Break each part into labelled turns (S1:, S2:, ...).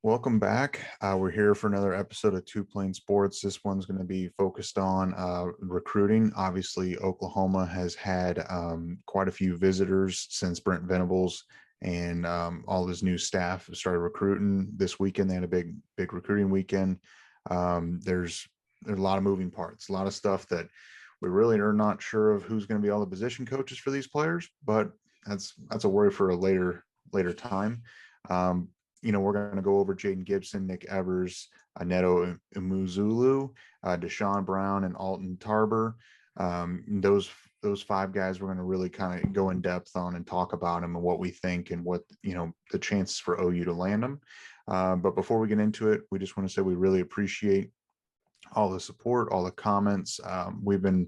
S1: Welcome back. We're here for another episode of Two Plain Sports. This one's going to be focused on recruiting. Obviously, Oklahoma has had quite a few visitors since Brent Venables and all his new staff have started recruiting this weekend. They had a big recruiting weekend. There's a lot of moving parts, a lot of stuff that we really are not sure of who's going to be all the position coaches for these players, but that's a worry for a later time. Um, we're going to go over Jayden Gibson, Nick Evers, Neto Umuzulu, Desean Brown, and Alton Tarber. Those five guys we're going to really kind of go in depth on and talk about them and what we think and what the chances for OU to land them. But before we get into it, we just want to say we really appreciate all the support, all the comments. We've been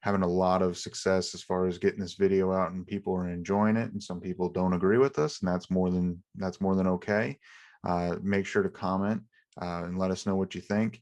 S1: having a lot of success as far as getting this video out, and people are enjoying it, and some people don't agree with us, and that's more than okay. Make sure to comment and let us know what you think.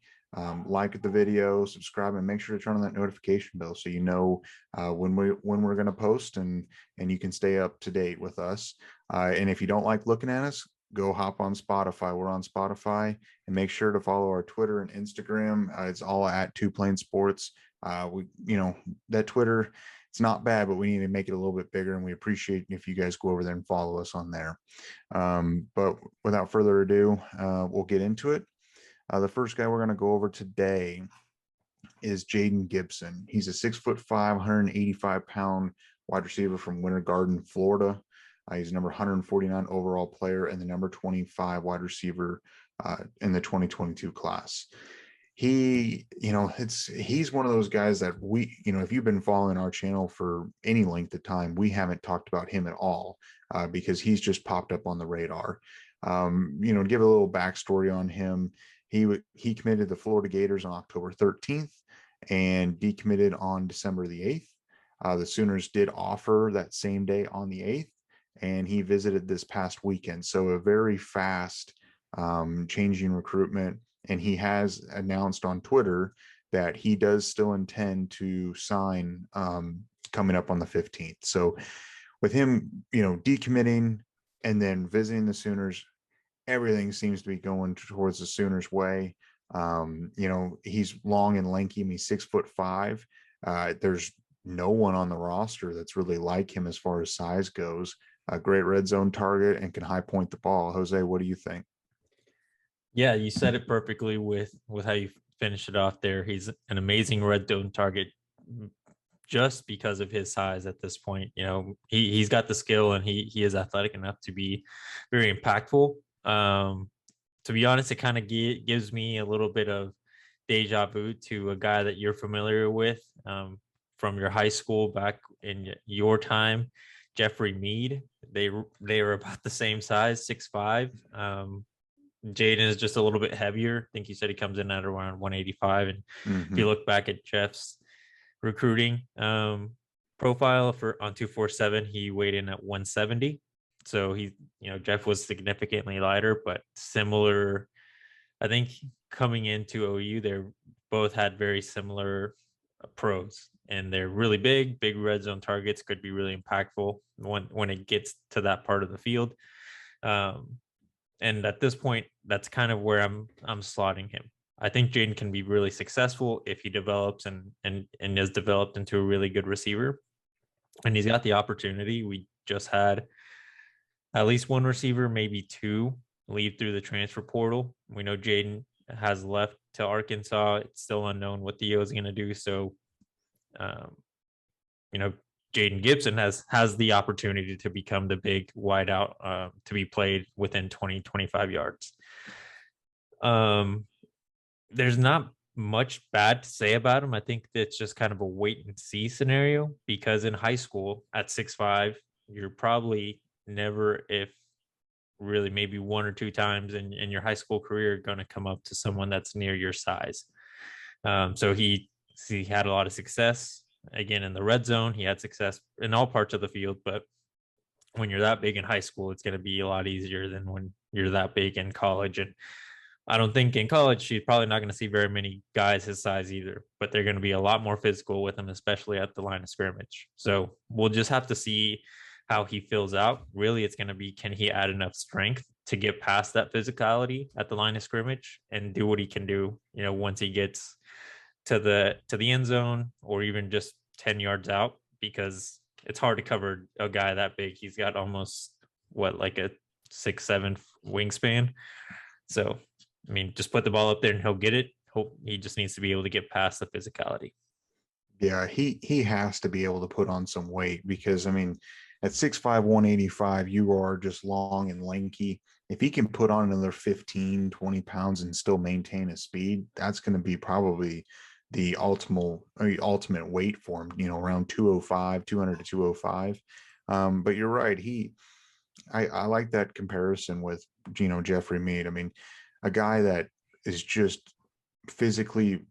S1: Like the video, subscribe, and make sure to turn on that notification bell so you know when we're going to post, and you can stay up to date with us. And if you don't like looking at us, go hop on Spotify. We're on Spotify, and make sure to follow our Twitter and Instagram. It's all at Two Plain Sports. That Twitter, it's not bad, but we need to make it a little bit bigger, and we appreciate if you guys go over there and follow us on there. But without further ado, we'll get into it. The first guy we're going to go over today is Jayden Gibson. He's a 6'5", 185-pound wide receiver from Winter Garden, Florida. He's number 149 overall player and the number 25 wide receiver in the 2022 class. He's one of those guys that if you've been following our channel for any length of time, we haven't talked about him at all because he's just popped up on the radar. To give a little backstory on him, he committed to the Florida Gators on October 13th and decommitted on December the 8th. The Sooners did offer that same day on the 8th, and he visited this past weekend. So a very fast changing recruitment. And he has announced on Twitter that he does still intend to sign coming up on the 15th. So with him, decommitting and then visiting the Sooners, everything seems to be going towards the Sooners' way. He's long and lanky. I mean, 6'5". There's no one on the roster that's really like him as far as size goes. A great red zone target and can high point the ball. Jose, what do you think?
S2: Yeah, you said it perfectly with how you finished it off there. He's an amazing red zone target just because of his size at this point. He's got the skill and he is athletic enough to be very impactful. To be honest, it kind of gives me a little bit of deja vu to a guy that you're familiar with from your high school back in your time, Jeffrey Mead. They were about the same size, 6'5". Jayden is just a little bit heavier. I think you said he comes in at around 185. And if you look back at Jeff's recruiting profile on 247, he weighed in at 170. So Jeff was significantly lighter, but similar. I think coming into OU, they both had very similar pros, and they're really big red zone targets, could be really impactful when it gets to that part of the field. And at this point, that's kind of where I'm slotting him. I think Jayden can be really successful if he develops and is developed into a really good receiver. And he's got the opportunity. We just had at least one receiver, maybe two, leave through the transfer portal. We know Jayden has left to Arkansas. It's still unknown what Theo is going to do. So, Jayden Gibson has the opportunity to become the big wideout to be played within 20-25 yards. There's not much bad to say about him. I think it's just kind of a wait and see scenario, because in high school at 6'5", you're probably never, if really maybe one or two times in your high school career, going to come up to someone that's near your size. So he had a lot of success. Again, in the red zone, he had success in all parts of the field, but when you're that big in high school, it's going to be a lot easier than when you're that big in college. And I don't think in college, she's probably not going to see very many guys his size either, but they're going to be a lot more physical with him, especially at the line of scrimmage. So we'll just have to see how he fills out. Really, it's going to be, can he add enough strength to get past that physicality at the line of scrimmage and do what he can do, once he gets to the end zone or even just 10 yards out, because it's hard to cover a guy that big. He's got almost like a 6'7" wingspan. So, I mean, just put the ball up there and he'll get it. Hope he just needs to be able to get past the physicality.
S1: Yeah, he has to be able to put on some weight because I mean, at 6'5", 185, you are just long and lanky. If he can put on another 15, 20 pounds and still maintain his speed, that's going to be probably the ultimate weight for him, around 205, 200 to 205. But you're right. I like that comparison with, Jeffrey Mead. I mean, a guy that is just physically,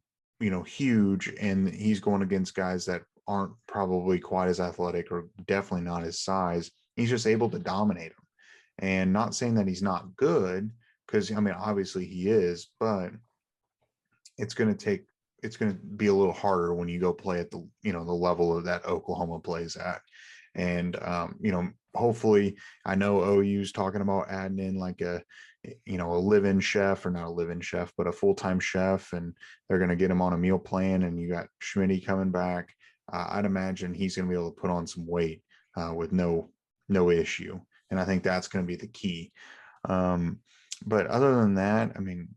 S1: huge, and he's going against guys that aren't probably quite as athletic or definitely not his size. He's just able to dominate them. And not saying that he's not good, because I mean, obviously he is, but it's going to take it's going to be a little harder when you go play at the the level of that Oklahoma plays at. And hopefully, I know OU's talking about adding in like a live-in chef, or not a live-in chef, but a full-time chef, and they're going to get him on a meal plan. And you got Schmitty coming back. I'd imagine he's going to be able to put on some weight with no issue, and I think that's going to be the key. But other than that, I mean,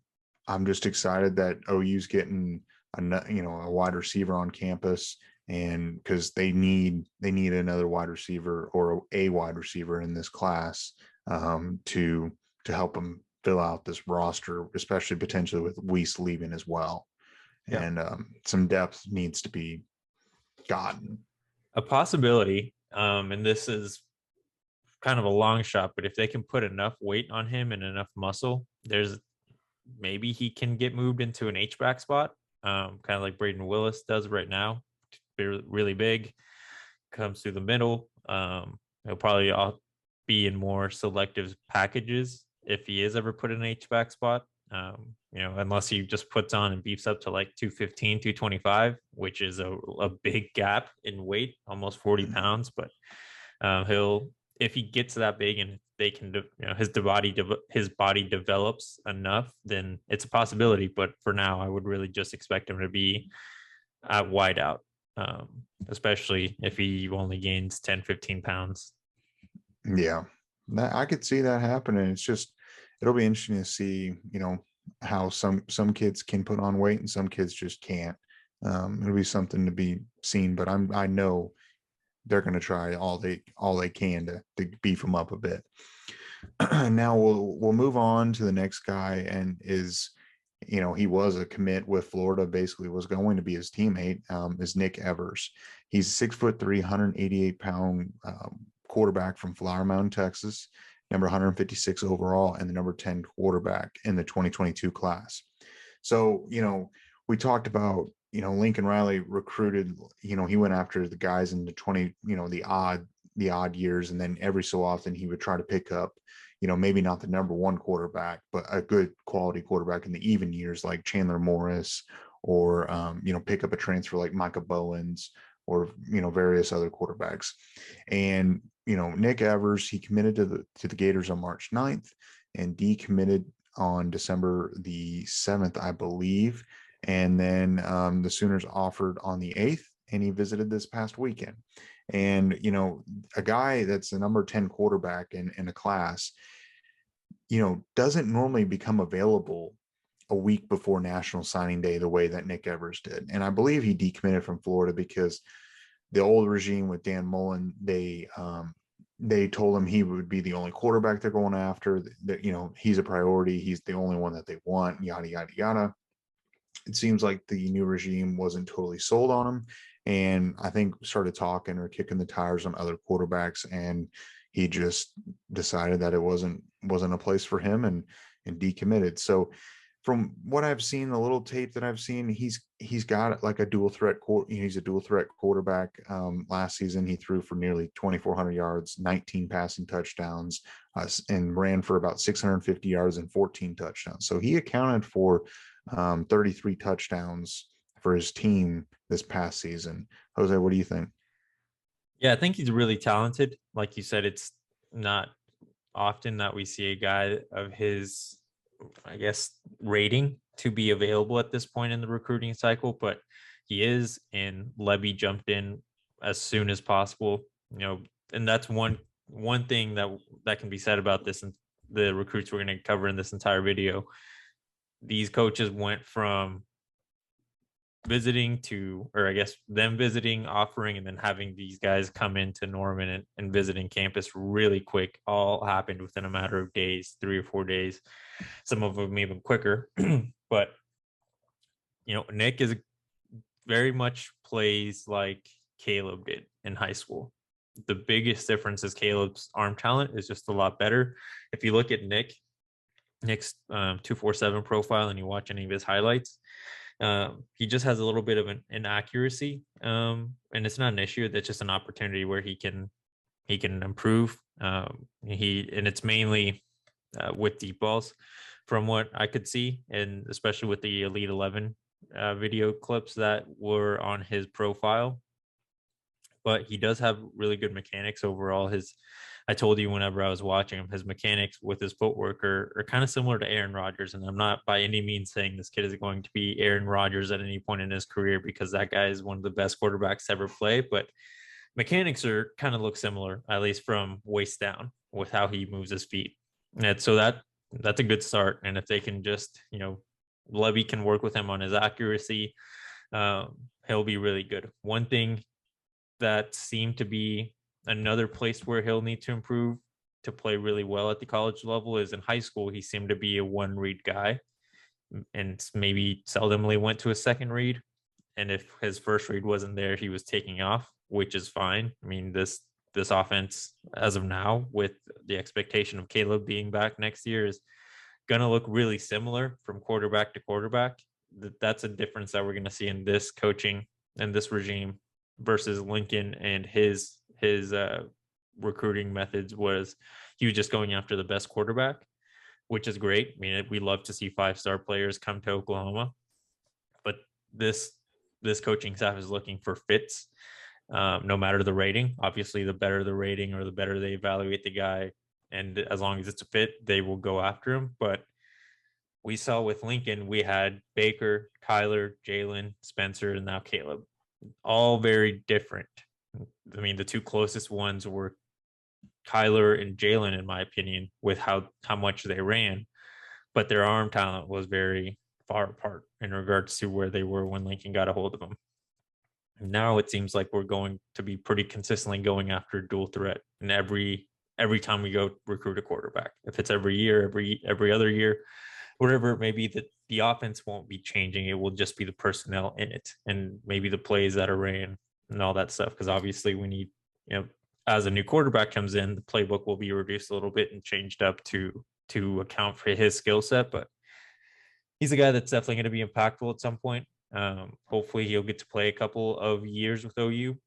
S1: I'm just excited that OU's getting a wide receiver on campus, and because they need another wide receiver or a wide receiver in this class to help them fill out this roster, especially potentially with Weiss leaving as well.
S2: Yeah.
S1: And some depth needs to be gotten.
S2: A possibility, and this is kind of a long shot, but if they can put enough weight on him and enough muscle, there's maybe he can get moved into an H-back spot, kind of like Braden Willis does right now. Really big, comes through the middle. He'll probably be in more selective packages if he is ever put in an H-back spot. Unless he just puts on and beefs up to like 215, 225, which is a big gap in weight, almost 40 pounds. But if he gets that big and they can, his body develops enough, then it's a possibility. But for now, I would really just expect him to be at wide out, especially if he only gains 10, 15 pounds.
S1: Yeah, I could see that happening. It'll be interesting to see, how some kids can put on weight and some kids just can't. It'll be something to be seen, but I know they're going to try all they can to beef them up a bit. Now we'll move on to the next guy, and he was a commit with Florida, basically was going to be his teammate, is Nick Evers. He's 6'3", 188-pound quarterback from Flower Mound, Texas, number 156 overall, and the number 10 quarterback in the 2022 class. So, we talked about, Lincoln Riley recruited, he went after the guys in the 20, the odd years. And then every so often he would try to pick up, maybe not the number one quarterback, but a good quality quarterback in the even years, like Chandler Morris, or, pick up a transfer like Micah Bowens, or, various other quarterbacks. And, Nick Evers, he committed to the Gators on March 9th and decommitted on December the 7th, I believe. And then the Sooners offered on the 8th, and he visited this past weekend. And, a guy that's the number 10 quarterback in a class, doesn't normally become available a week before National Signing Day the way that Nick Evers did. And I believe he decommitted from Florida because the old regime with Dan Mullen, they told him he would be the only quarterback they're going after, that, he's a priority. He's the only one that they want, yada, yada, yada. It seems like the new regime wasn't totally sold on him, and I think started talking or kicking the tires on other quarterbacks, and he just decided that it wasn't a place for him, and decommitted. So from what I've seen, the little tape that I've seen, he's got like a dual threat he's a dual threat quarterback. Last season he threw for nearly 2,400 yards, 19 passing touchdowns, and ran for about 650 yards and 14 touchdowns. So he accounted for 33 touchdowns for his team this past season. Jose, what do you think?
S2: Yeah, I think he's really talented. Like you said, it's not often that we see a guy of his, I guess, rating to be available at this point in the recruiting cycle, but he is, and Levy jumped in as soon as possible. And that's one thing that can be said about this and the recruits we're going to cover in this entire video. These coaches went from visiting to, or I guess them visiting, offering, and then having these guys come into Norman and visiting campus really quick. All happened within a matter of days, 3 or 4 days. Some of them even quicker. But Nick is very much plays like Caleb did in high school. The biggest difference is Caleb's arm talent is just a lot better. If you look at Nick's 247 profile and you watch any of his highlights, he just has a little bit of an inaccuracy, and it's not an issue. That's just an opportunity where he can improve. And it's mainly with deep balls, from what I could see, and especially with the Elite 11 video clips that were on his profile. But he does have really good mechanics overall. I told you whenever I was watching him, his mechanics with his footwork are kind of similar to Aaron Rodgers. And I'm not by any means saying this kid is going to be Aaron Rodgers at any point in his career, because that guy is one of the best quarterbacks to ever play. But mechanics are kind of look similar, at least from waist down, with how he moves his feet. And so that's a good start. And if they can just, Levy can work with him on his accuracy, he'll be really good. One thing that seemed to be another place where he'll need to improve to play really well at the college level is in high school. He seemed to be a one read guy and maybe seldomly went to a second read. And if his first read wasn't there, he was taking off, which is fine. I mean, this offense as of now, with the expectation of Caleb being back next year, is going to look really similar from quarterback to quarterback. That's a difference that we're going to see in this coaching and this regime versus Lincoln and his recruiting methods. Was he was just going after the best quarterback, which is great. I mean, we love to see 5-star players come to Oklahoma, but this coaching staff is looking for fits, no matter the rating. Obviously, the better the rating or the better they evaluate the guy, and as long as it's a fit, they will go after him. But we saw with Lincoln, we had Baker, Kyler, Jaylen, Spencer, and now Caleb, all very different. I mean, the two closest ones were Kyler and Jaylen, in my opinion, with how much they ran, but their arm talent was very far apart in regards to where they were when Lincoln got a hold of them. Now it seems like we're going to be pretty consistently going after dual threat, and every time we go recruit a quarterback, if it's every year, every other year, whatever it may be, that the offense won't be changing. It will just be the personnel in it and maybe the plays that are ran and all that stuff. Because obviously we need, as a new quarterback comes in, the playbook will be reduced a little bit and changed up to account for his skill set. But he's a guy that's definitely going to be impactful at some point. Hopefully he'll get to play a couple of years with OU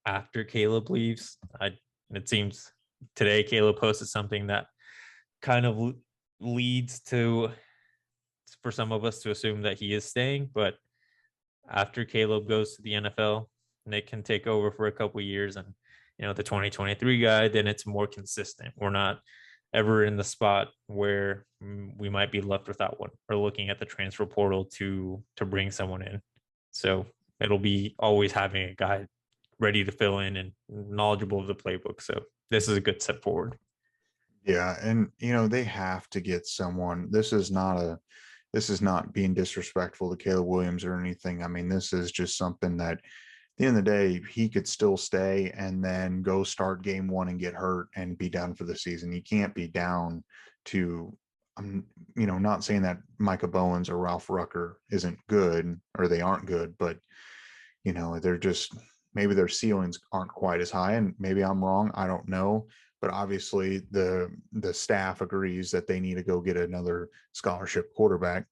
S2: after Caleb leaves. It seems today Caleb posted something that kind of leads to, for some of us to assume that he is staying. But after Caleb goes to the NFL, Nick can take over for a couple of years, and the 2023 guy, then it's more consistent. We're not ever in the spot where we might be left without one or looking at the transfer portal to bring someone in. So it'll be always having a guy ready to fill in and knowledgeable of the playbook. So this is a good step forward.
S1: Yeah, and they have to get someone. This is not being disrespectful to Caleb Williams or anything. I mean, this is just something that at the end of the day, he could still stay and then go start game one and get hurt and be done for the season. He can't be down to, I'm not saying that Micah Bowens or Ralph Rucker isn't good or they aren't good, but they're just, maybe their ceilings aren't quite as high, and maybe I'm wrong. I don't know. But obviously the staff agrees that they need to go get another scholarship quarterback.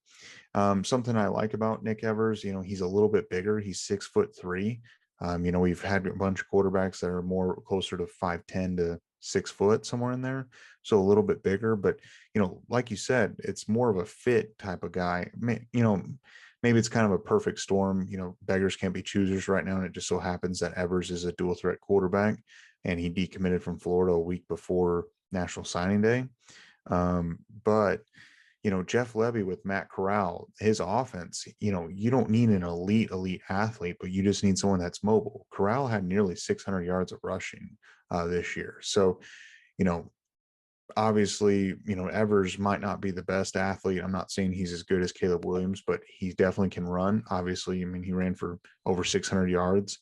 S1: Something I like about Nick Evers, he's a little bit bigger. He's 6'3". We've had a bunch of quarterbacks that are more closer to 5'10" to 6 foot, somewhere in there. So a little bit bigger, but like you said, it's more of a fit type of guy. Maybe it's kind of a perfect storm. Beggars can't be choosers right now. And it just so happens that Evers is a dual threat quarterback, and he decommitted from Florida a week before National Signing Day. But Jeff Levy with Matt Corral, his offense, you don't need an elite athlete, but you just need someone that's mobile. Corral had nearly 600 yards of rushing this year. So, you know, obviously, Evers might not be the best athlete. I'm not saying he's as good as Caleb Williams, but he definitely can run. Obviously, I mean, he ran for over 600 yards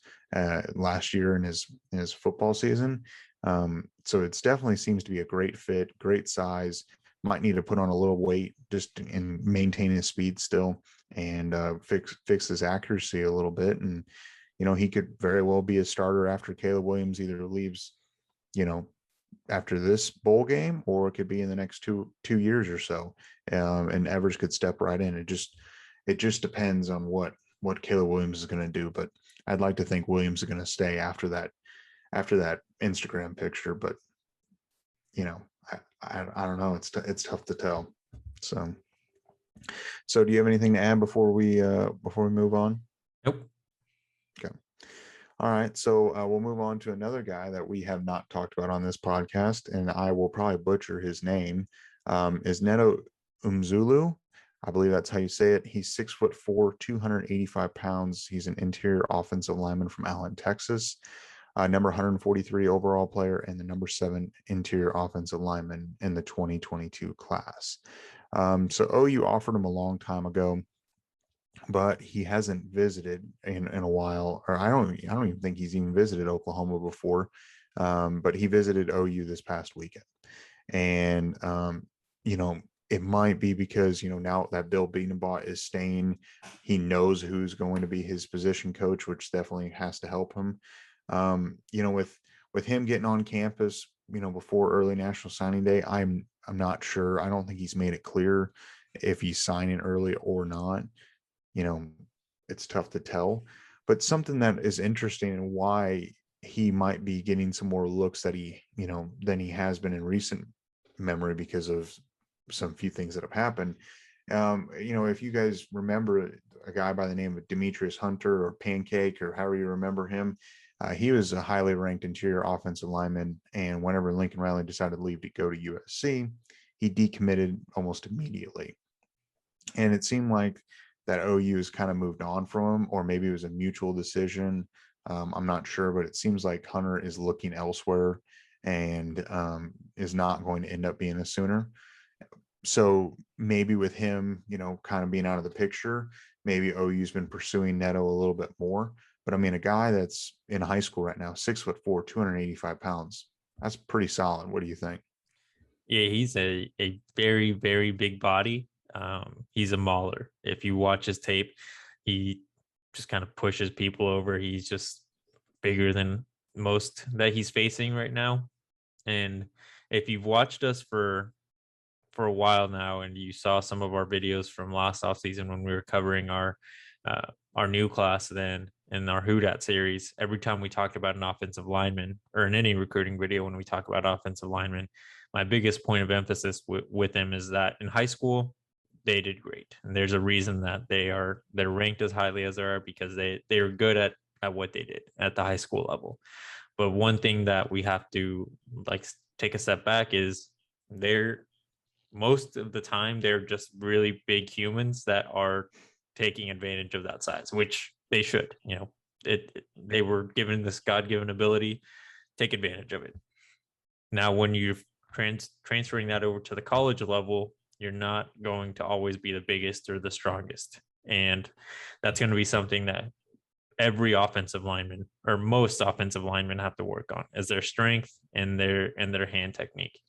S1: last year in his football season. So it's definitely seems to be a great fit, great size. Might need to put on a little weight just in maintain his speed still, and fix his accuracy a little bit. And he could very well be a starter after Caleb Williams either leaves, after this bowl game, or it could be in the next two years or so. And Evers could step right in. It just depends on what Caleb Williams is going to do. But I'd like to think Williams is going to stay after that Instagram picture. But I don't know. It's tough to tell. So do you have anything to add before we move on?
S2: Nope.
S1: Okay. All right, so we'll move on to another guy that we have not talked about on this podcast, and I will probably butcher his name. Is Neto Umzulu? I believe that's how you say it. He's 6'4", 285 pounds. He's an interior offensive lineman from Allen, Texas. Number 143 overall player and the number 7 interior offensive lineman in the 2022 class. So OU offered him a long time ago, but he hasn't visited in a while, or I don't even think he's even visited Oklahoma before. But he visited OU this past weekend, and it might be because now that Bill Bedenbaugh is staying, he knows who's going to be his position coach, which definitely has to help him. With him getting on campus, before early National Signing Day, I'm not sure. I don't think he's made it clear if he's signing early or not. It's tough to tell, but something that is interesting and why he might be getting some more looks than he has been in recent memory because of some few things that have happened. If you guys remember a guy by the name of Demetrius Hunter, or Pancake, or however you remember him, he was a highly ranked interior offensive lineman. And whenever Lincoln Riley decided to leave to go to USC, he decommitted almost immediately. And it seemed like that OU has kind of moved on from him, or maybe it was a mutual decision. I'm not sure, but it seems like Hunter is looking elsewhere and is not going to end up being a Sooner. So maybe with him, kind of being out of the picture, maybe OU's been pursuing Neto a little bit more. But I mean, a guy that's in high school right now, 6'4", 285 pounds, that's pretty solid. What do you think?
S2: Yeah, he's a very, very big body. He's a mauler. If you watch his tape, he just kind of pushes people over. He's just bigger than most that he's facing right now. And if you've watched us for a while now, and you saw some of our videos from last offseason when we were covering our new class then in our Who Dat series, every time we talked about an offensive lineman, or in any recruiting video when we talk about offensive linemen, my biggest point of emphasis with them is that in high school they did great, and there's a reason that they're ranked as highly as they are, because they are good at what they did at the high school level. But one thing that we have to take a step back is they're most of the time they're just really big humans that are taking advantage of that size, which they should. They were given this God-given ability, take advantage of it. Now, when you're transferring that over to the college level, you're not going to always be the biggest or the strongest, and that's going to be something that every offensive lineman, or most offensive linemen, have to work on, is their strength and their hand technique.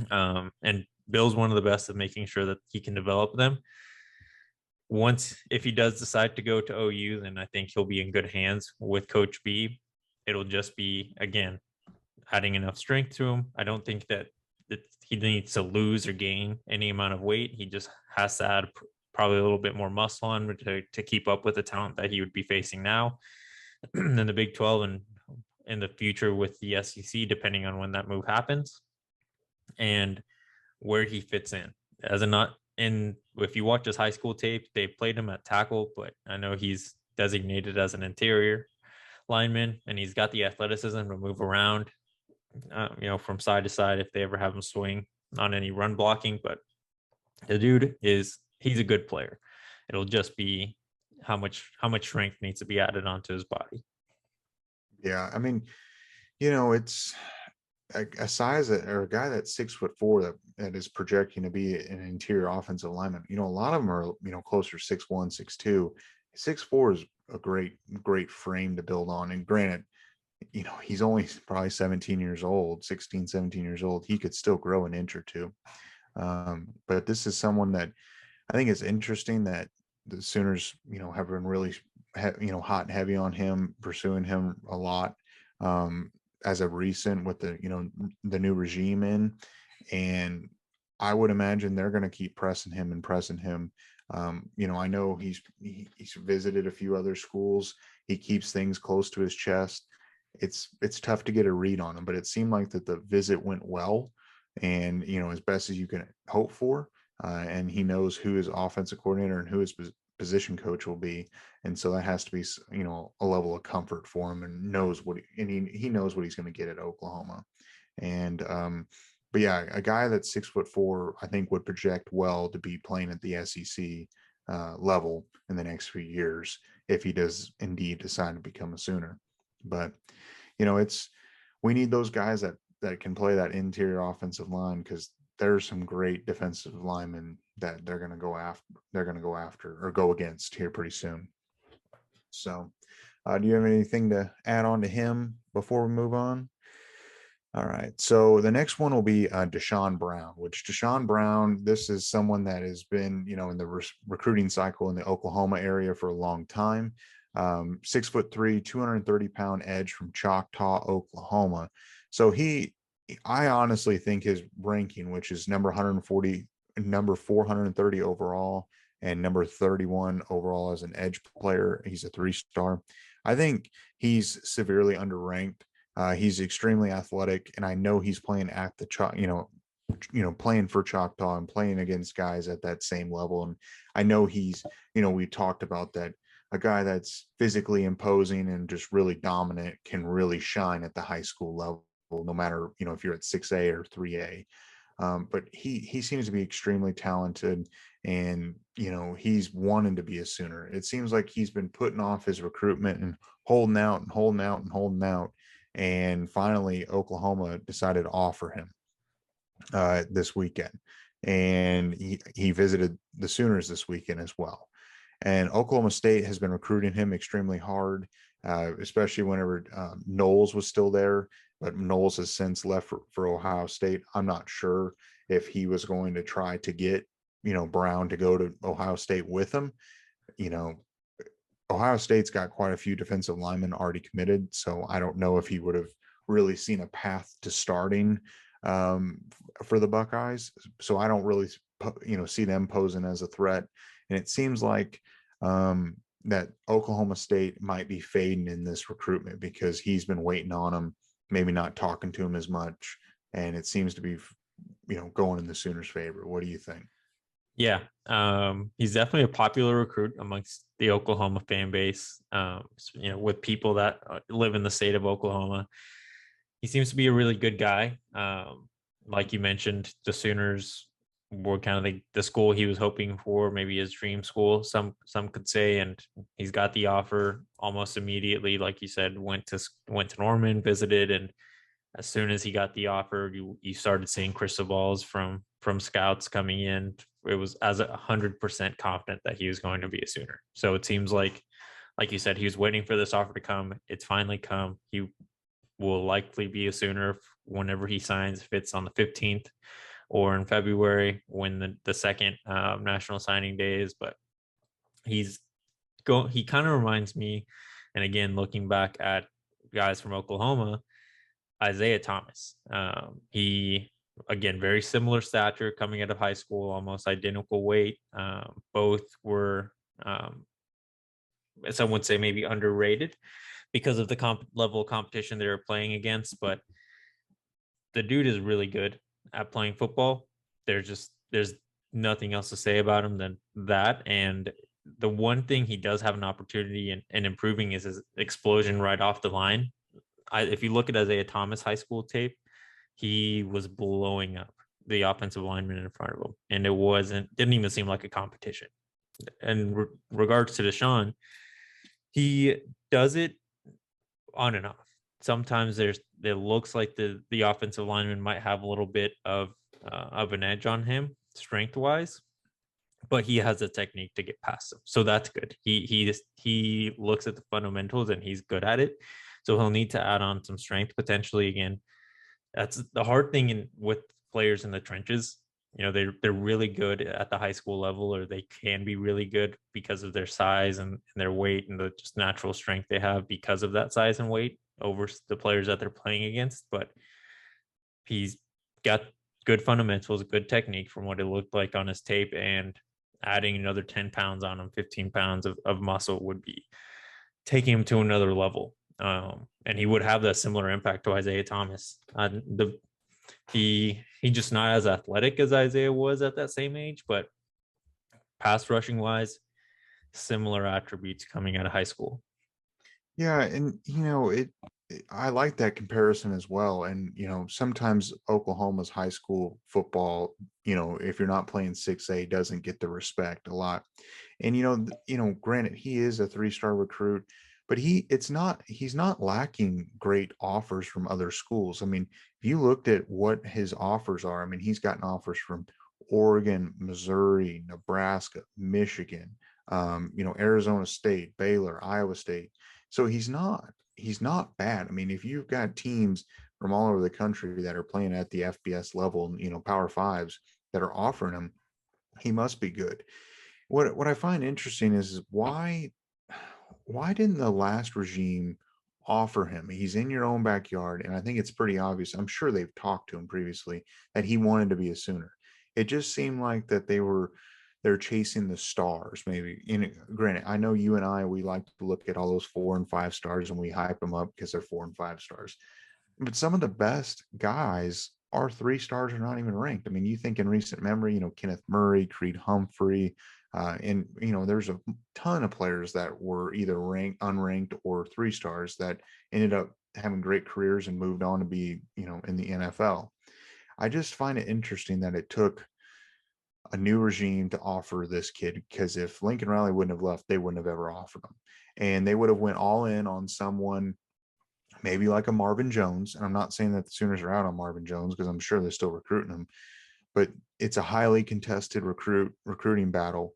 S2: And Bill's one of the best at making sure that he can develop them. If he does decide to go to OU, then I think he'll be in good hands with Coach B. It'll just be, again, adding enough strength to him. I don't think that he needs to lose or gain any amount of weight. He just has to add probably a little bit more muscle on to keep up with the talent that he would be facing now in the Big 12 and in the future with the SEC, depending on when that move happens and where he fits in. If you watch his high school tape, they played him at tackle, but I know he's designated as an interior lineman, and he's got the athleticism to move around from side to side if they ever have him swing on any run blocking. But the dude he's a good player. It'll just be how much strength needs to be added onto his body.
S1: Yeah, I mean, it's a size or a guy that's 6'4" that is projecting to be an interior offensive lineman. A lot of them are closer 6'1", 6'2". 6'4" is a great frame to build on. And granted, he's only probably 17 years old, 16, 17 years old. He could still grow an inch or two. But this is someone that I think it's interesting that the Sooners, have been really, hot and heavy on him, pursuing him a lot. As of recent with the new regime in, and I would imagine they're going to keep pressing him and pressing him. I know he's visited a few other schools. He keeps things close to his chest. It's tough to get a read on him, but it seemed like that the visit went well, and as best as you can hope for. And he knows who his offensive coordinator and who his position coach will be, and so that has to be a level of comfort for him, and knows what he knows what he's going to get at Oklahoma. And but yeah, a guy that's 6'4" I think would project well to be playing at the SEC level in the next few years if he does indeed decide to become a Sooner. But we need those guys that can play that interior offensive line, because there's some great defensive linemen that they're going to go after or go against here pretty soon. So, do you have anything to add on to him before we move on? All right. So the next one will be Desean Brown, which Desean Brown, this is someone that has been, in the recruiting cycle in the Oklahoma area for a long time. 6'3", 230-pound edge from Choctaw, Oklahoma. So I honestly think his ranking, which is number 140, number 430 overall, and number 31 overall as an edge player, he's a 3-star. I think he's severely underranked. He's extremely athletic, and I know he's playing at the playing for Choctaw and playing against guys at that same level. And I know he's, we talked about that. A guy that's physically imposing and just really dominant can really shine at the high school level, no matter, if you're at 6A or 3A. But he seems to be extremely talented, and, he's wanting to be a Sooner. It seems like he's been putting off his recruitment and holding out and holding out and holding out. And finally, Oklahoma decided to offer him this weekend. And he visited the Sooners this weekend as well. And Oklahoma State has been recruiting him extremely hard, especially whenever Knowles was still there. But Knowles has since left for Ohio State. I'm not sure if he was going to try to get, Brown to go to Ohio State with him. Ohio State's got quite a few defensive linemen already committed, so I don't know if he would have really seen a path to starting for the Buckeyes. So I don't really, see them posing as a threat. And it seems like that Oklahoma State might be fading in this recruitment because he's been waiting on him, maybe not talking to him as much, and it seems to be, going in the Sooners' favor. What do you think?
S2: Yeah, he's definitely a popular recruit amongst the Oklahoma fan base. With people that live in the state of Oklahoma, he seems to be a really good guy. Like you mentioned, the Sooners were kind of the school he was hoping for, maybe his dream school, some could say, and he's got the offer almost immediately. Like you said, went to Norman, visited, and as soon as he got the offer, you started seeing crystal balls from scouts coming in. It was as 100% confident that he was going to be a Sooner. So it seems like you said, he was waiting for this offer to come. It's finally come. He will likely be a Sooner whenever he signs, if it's on the 15th or in February when the second national signing day is. But he kind of reminds me, and again, looking back at guys from Oklahoma, Isaiah Thomas. He, again, very similar stature coming out of high school, almost identical weight. Both were, some would say, maybe underrated because of the level of competition they were playing against. But the dude is really good at playing football. There's nothing else to say about him than that. And the one thing he does have an opportunity in improving is his explosion right off the line. If you look at Isaiah Thomas high school tape, he was blowing up the offensive lineman in front of him, and didn't even seem like a competition. And regards to Desean, he does it on and off. Sometimes it looks like the offensive lineman might have a little bit of an edge on him strength wise, but he has a technique to get past him, so that's good. He looks at the fundamentals and he's good at it, so he'll need to add on some strength potentially. Again, that's the hard thing with players in the trenches. They're really good at the high school level, or they can be really good because of their size and their weight and the just natural strength they have because of that size and weight over the players that they're playing against. But he's got good fundamentals, good technique from what it looked like on his tape, and adding another 10 pounds on him, 15 pounds of muscle would be taking him to another level. And he would have that similar impact to Isaiah Thomas. He just not as athletic as Isaiah was at that same age, but pass rushing wise, similar attributes coming out of high school.
S1: Yeah, and I like that comparison as well. And sometimes Oklahoma's high school football, if you're not playing 6A, doesn't get the respect a lot. And granted, he is a 3-star recruit, but he's not lacking great offers from other schools. I mean, if you looked at what his offers are, I mean, he's gotten offers from Oregon, Missouri, Nebraska, Michigan, Arizona State, Baylor, Iowa State. So he's not bad. I mean, if you've got teams from all over the country that are playing at the FBS level, Power Fives that are offering him, he must be good. What I find interesting is why didn't the last regime offer him? He's in your own backyard, and I think it's pretty obvious. I'm sure they've talked to him previously that he wanted to be a Sooner. It just seemed like that they're chasing the stars. Maybe, granted, I know you and we like to look at all those 4 and 5 stars and we hype them up because they're 4 and 5 stars. But some of the best guys are 3 stars, are not even ranked. I mean, you think in recent memory, Kenneth Murray, Creed Humphrey, and there's a ton of players that were either ranked, unranked, or 3 stars that ended up having great careers and moved on to be, in the NFL. I just find it interesting that it took a new regime to offer this kid, because if Lincoln Riley wouldn't have left, they wouldn't have ever offered him, and they would have went all in on someone maybe like a Marvin Jones. And I'm not saying that the Sooners are out on Marvin Jones, because I'm sure they're still recruiting him, but it's a highly contested recruiting battle.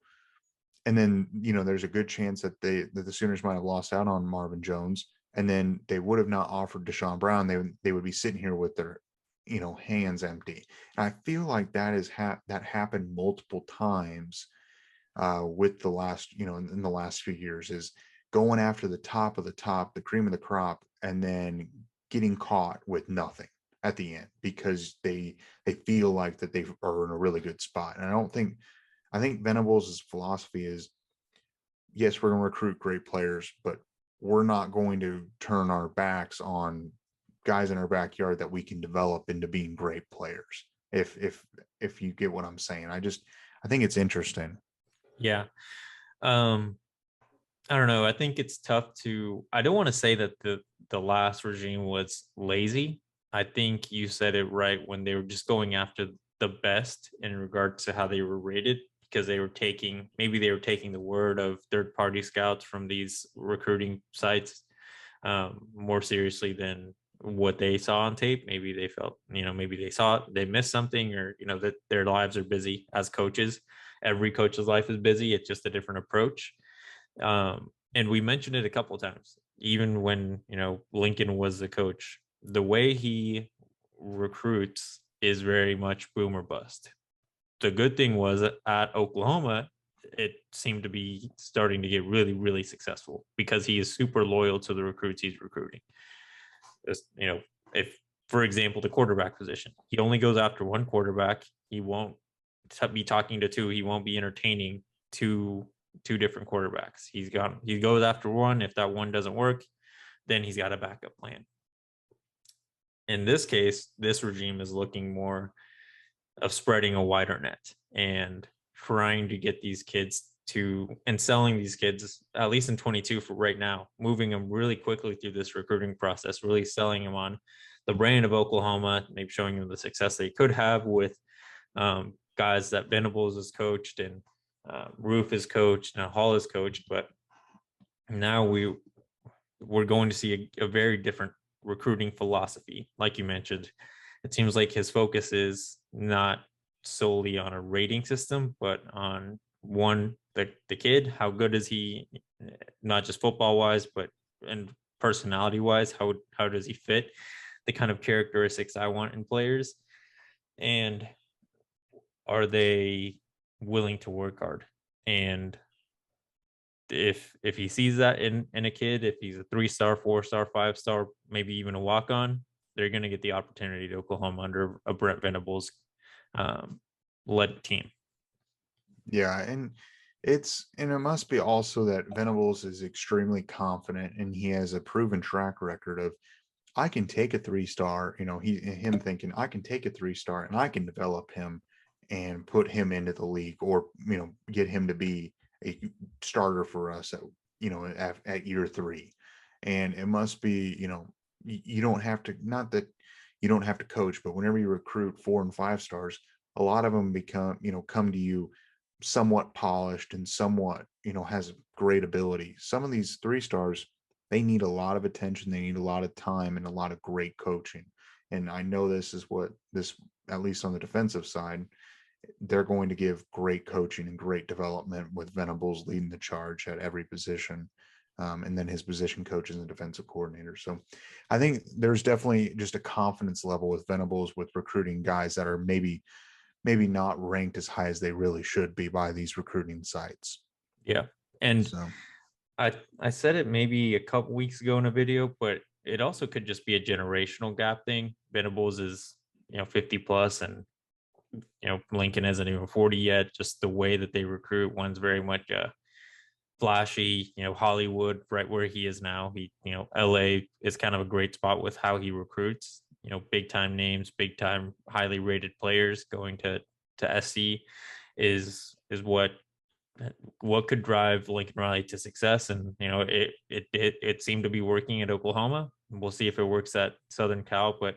S1: And then, there's a good chance that the Sooners might have lost out on Marvin Jones, and then they would have not offered Desean Brown. They would be sitting here with their, hands empty. And I feel like that happened multiple times with the last, in the last few years, is going after the top of the top, the cream of the crop, and then getting caught with nothing at the end because they feel like that they are in a really good spot. And I think Venables' philosophy is, yes, we're going to recruit great players, but we're not going to turn our backs on guys in our backyard that we can develop into being great players. If you get what I'm saying, I think it's interesting.
S2: Yeah. I don't know. I think it's tough I don't want to say that the last regime was lazy. I think you said it right when they were just going after the best in regard to how they were rated, because they were taking the word of third-party scouts from these recruiting sites more seriously than what they saw on tape. Maybe they felt, maybe they saw it, they missed something, or, that their lives are busy as coaches. Every coach's life is busy. It's just a different approach. And we mentioned it a couple of times, even when, Lincoln was the coach, the way he recruits is very much boom or bust. The good thing was at Oklahoma, it seemed to be starting to get really, really successful because he is super loyal to the recruits he's recruiting. If, for example, the quarterback position, he only goes after one quarterback. He won't be talking to 2. He won't be entertaining two different quarterbacks. He goes after one. If that one doesn't work, then he's got a backup plan. In this case, this regime is looking more of spreading a wider net and trying to get these kids and selling these kids, at least in 22 for right now, moving them really quickly through this recruiting process, really selling them on the brand of Oklahoma, maybe showing them the success they could have with guys that Venables has coached and Roof is coached, now Hall is coached. But now we're going to see a very different recruiting philosophy. Like you mentioned, it seems like his focus is not solely on a rating system, but on the kid. How good is he, not just football wise, but and personality wise? How does he fit the kind of characteristics I want in players? And are they willing to work hard? And if he sees that in a kid, if he's a 3-star, 4-star, 5-star, maybe even a walk-on, they're going to get the opportunity to Oklahoma under a Brent Venables led team.
S1: Yeah, and it must be also that Venables is extremely confident, and he has a proven track record of, I can take a 3-star, him thinking, I can take a 3-star and I can develop him and put him into the league, or get him to be a starter for us at year 3. And it must be, you don't have to, not that you don't have to coach, but whenever you recruit 4 and 5 stars, a lot of them come to you somewhat polished and somewhat, has great ability. Some of these 3-stars, they need a lot of attention, they need a lot of time and a lot of great coaching. And I know this is what this, at least on the defensive side, they're going to give great coaching and great development with Venables leading the charge at every position. And then his position coach is the defensive coordinator. So I think there's definitely just a confidence level with Venables with recruiting guys that are maybe not ranked as high as they really should be by these recruiting sites.
S2: Yeah. And
S1: So
S2: I said it maybe a couple weeks ago in a video, but it also could just be a generational gap thing. Venables is, 50 plus, and Lincoln isn't even 40 yet. Just the way that they recruit, one's very much flashy, Hollywood, right where he is now. LA is kind of a great spot with how he recruits, big time names, big time highly rated players going to SC is what could drive Lincoln Riley to success. And it seemed to be working at Oklahoma. We'll see if it works at Southern Cal, but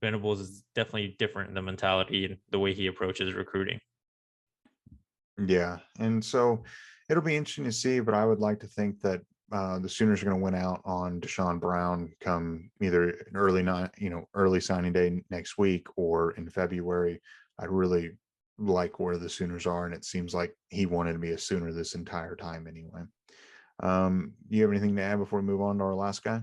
S2: Venables is definitely different in the mentality and the way he approaches recruiting.
S1: yeah, and so it'll be interesting to see, but I would like to think that the Sooners are going to win out on Desean Brown come either early signing day next week or in February. I really like where the Sooners are, and it seems like he wanted to be a Sooner this entire time anyway. You have anything to add before we move on to our last guy?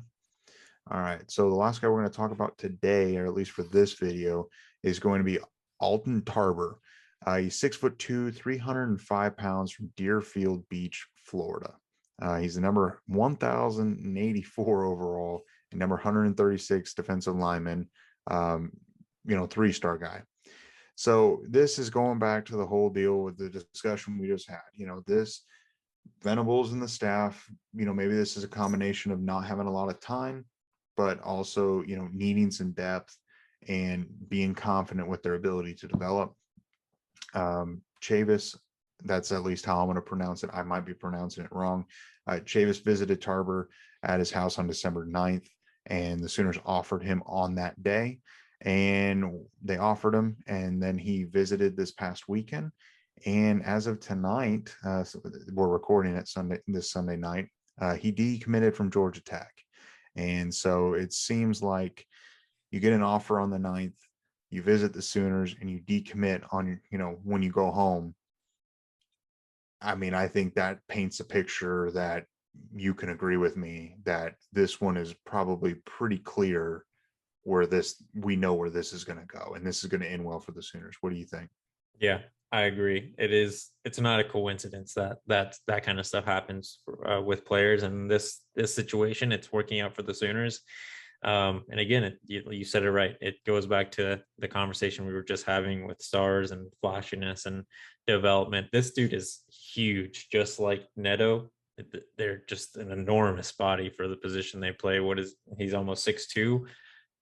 S1: All right, so the last guy we're going to talk about today, or at least for this video, is going to be Alton Tarber. He's 6'2", 305 pounds from Deerfield Beach, Florida. He's the number 1,084 overall and number 136 defensive lineman, 3-star guy. So this is going back to the whole deal with the discussion we just had. This Venables and the staff, maybe this is a combination of not having a lot of time, but also, needing some depth and being confident with their ability to develop. Chavis, that's at least how I'm going to pronounce it. I might be pronouncing it wrong. Chavis visited Tarber at his house on December 9th, and the Sooners offered him on that day, and they offered him, and then he visited this past weekend. And as of tonight, so we're recording it this Sunday night, he decommitted from Georgia Tech. And so it seems like you get an offer on the 9th, you visit the Sooners, and you decommit on, when you go home. I mean, I think that paints a picture that you can agree with me that this one is probably pretty clear we know where this is going to go, and this is going to end well for the Sooners. What do you think?
S2: Yeah, I agree. It's not a coincidence that kind of stuff happens with players, and this situation, it's working out for the Sooners. And again, you said it right. It goes back to the conversation we were just having with stars and flashiness and development. This dude is huge, just like Neto. They're just an enormous body for the position they play. He's almost 6'2",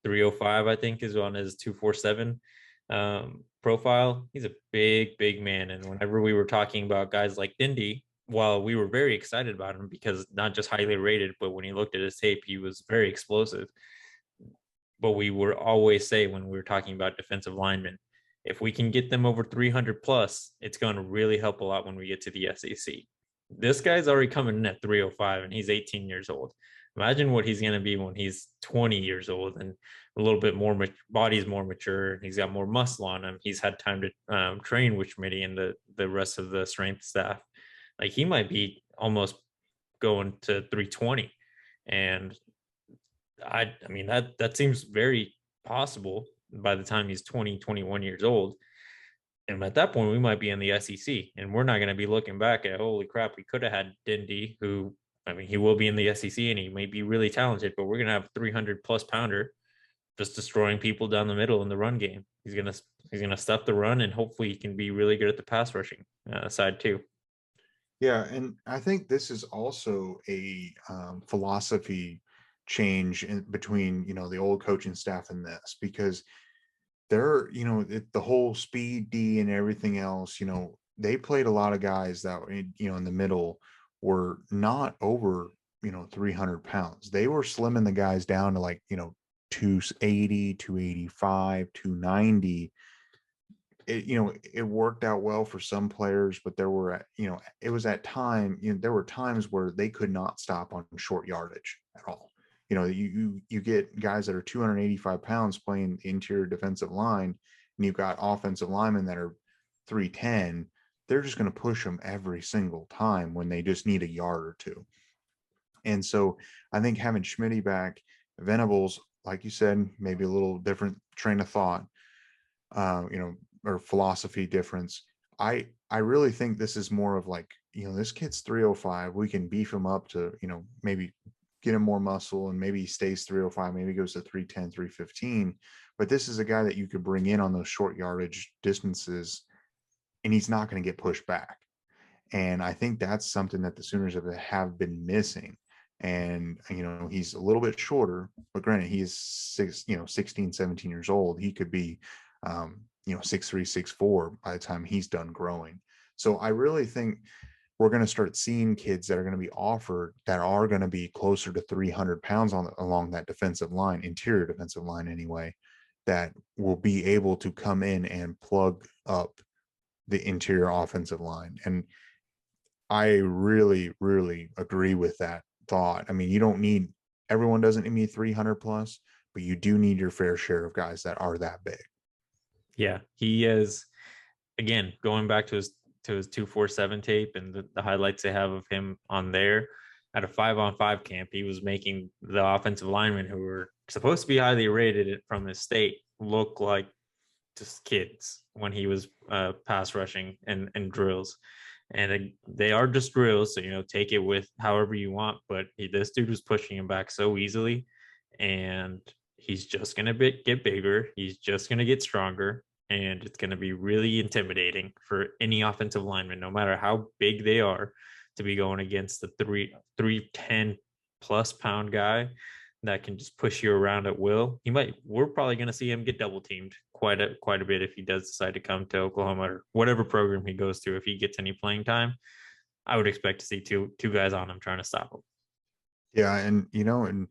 S2: 305, I think, is on his 247 profile. He's a big man. And whenever we were talking about guys like Dindy, while we were very excited about him because not just highly rated, but when he looked at his tape, he was very explosive. But we would always say when we were talking about defensive linemen, if we can get them over 300 plus, it's going to really help a lot when we get to the SEC. This guy's already coming in at 305 and he's 18 years old. Imagine what he's going to be when he's 20 years old and a little bit more, body's more mature. He's got more muscle on him. He's had time to train with Schmitty and the rest of the strength staff. Like he might be almost going to 320. And I mean, that seems very possible by the time he's 20, 21 years old. And at that point, we might be in the SEC, and we're not going to be looking back at, holy crap, we could have had Dindy, who, I mean, he will be in the SEC and he may be really talented, but we're going to have a 300 plus pounder just destroying people down the middle in the run game. He's gonna stuff the run, and hopefully he can be really good at the pass rushing side too.
S1: Yeah, and I think this is also a philosophy change in between the old coaching staff and this, because they're the whole speed D and everything else. They played a lot of guys that in the middle were not over 300 pounds. They were slimming the guys down to like 280, 285, 290. It worked out well for some players, but there were it was at time there were times where they could not stop on short yardage at all. You get guys that are 285 pounds playing the interior defensive line, and you've got offensive linemen that are 310. They're just going to push them every single time when they just need a yard or two. And so I think having Schmitty back, Venables, like you said, maybe a little different train of thought, or philosophy difference. I really think this is more of like, this kid's 305. We can beef him up to, maybe get him more muscle, and maybe he stays 305, maybe he goes to 310, 315. But this is a guy that you could bring in on those short yardage distances, and he's not going to get pushed back. And I think that's something that the Sooners have been missing. And, he's a little bit shorter, but granted, he is 16, 17 years old. He could be, 6'3", 6'4" by the time he's done growing. So I really think we're going to start seeing kids that are going to be offered that are going to be closer to 300 pounds along that defensive line, interior defensive line anyway, that will be able to come in and plug up the interior offensive line. And I really, really agree with that thought. I mean, everyone doesn't need 300 plus, but you do need your fair share of guys that are that big.
S2: Yeah, he is, again, going back to his 247 tape and the highlights they have of him on there at a 5-on-5 camp. He was making the offensive linemen who were supposed to be highly rated from his state look like just kids when he was pass rushing and drills. And they are just drills, so take it with however you want. But this dude was pushing him back so easily, and he's just gonna get bigger. He's just gonna get stronger, and it's gonna be really intimidating for any offensive lineman, no matter how big they are, to be going against the 310 plus pound guy that can just push you around at will. We're probably going to see him get double teamed quite a bit if he does decide to come to Oklahoma or whatever program he goes to. If he gets any playing time, I would expect to see two guys on him trying to stop him.
S1: Yeah, and and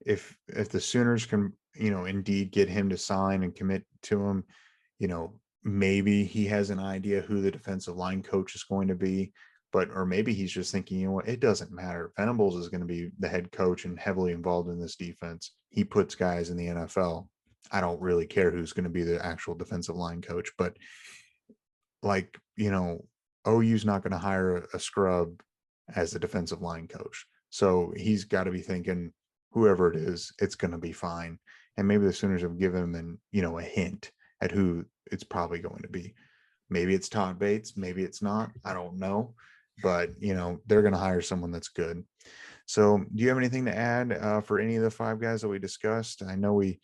S1: if the Sooners can indeed get him to sign and commit to him, maybe he has an idea who the defensive line coach is going to be. Or maybe he's just thinking, it doesn't matter. Venables is going to be the head coach and heavily involved in this defense. He puts guys in the NFL. I don't really care who's going to be the actual defensive line coach, but OU's not going to hire a scrub as the defensive line coach. So he's got to be thinking, whoever it is, it's going to be fine. And maybe the Sooners have given him a hint at who it's probably going to be. Maybe it's Todd Bates. Maybe it's not. I don't know. But, they're going to hire someone that's good. So do you have anything to add for any of the five guys that we discussed? I know a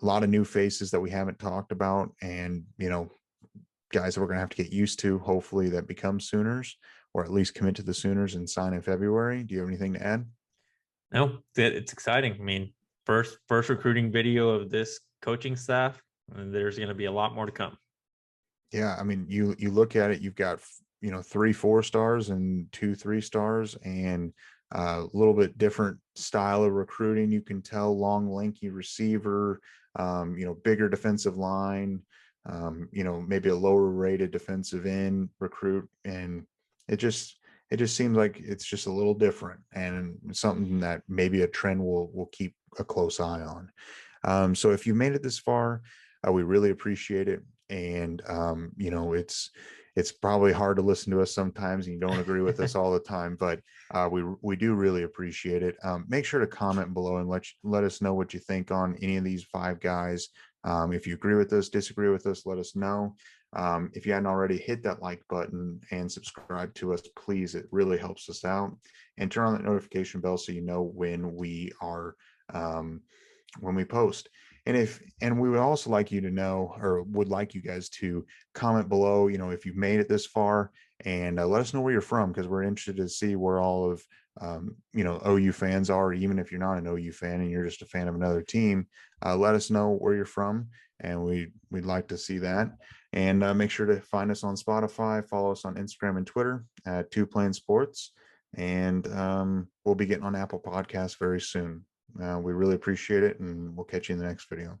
S1: lot of new faces that we haven't talked about, and, guys that we're going to have to get used to, hopefully, that become Sooners, or at least commit to the Sooners and sign in February. Do you have anything to add?
S2: No, it's exciting. I mean, first recruiting video of this coaching staff, and there's going to be a lot more to come.
S1: Yeah, I mean, you look at it, you've got 3 4 stars and 2 3 stars, and A little bit different style of recruiting. You can tell long, lanky receiver, bigger defensive line, maybe a lower rated defensive end recruit. And it just, it just seems like it's just a little different and something that maybe a trend will keep a close eye on. So if you made it this far, we really appreciate it. And it's probably hard to listen to us sometimes, and you don't agree with us all the time, but we do really appreciate it. Make sure to comment below and let us know what you think on any of these five guys. If you agree with us, disagree with us, let us know. If you hadn't already, hit that like button and subscribe to us, please. It really helps us out. And turn on that notification bell so you know when we are when we post. And we would also like you to know, or would like you guys to comment below, if you've made it this far, and let us know where you're from, because we're interested to see where all of OU fans are. Even if you're not an OU fan and you're just a fan of another team, let us know where you're from, and we'd like to see that. And make sure to find us on Spotify, follow us on Instagram and Twitter at Two Plain Sports, and we'll be getting on Apple Podcasts very soon. We really appreciate it, and we'll catch you in the next video.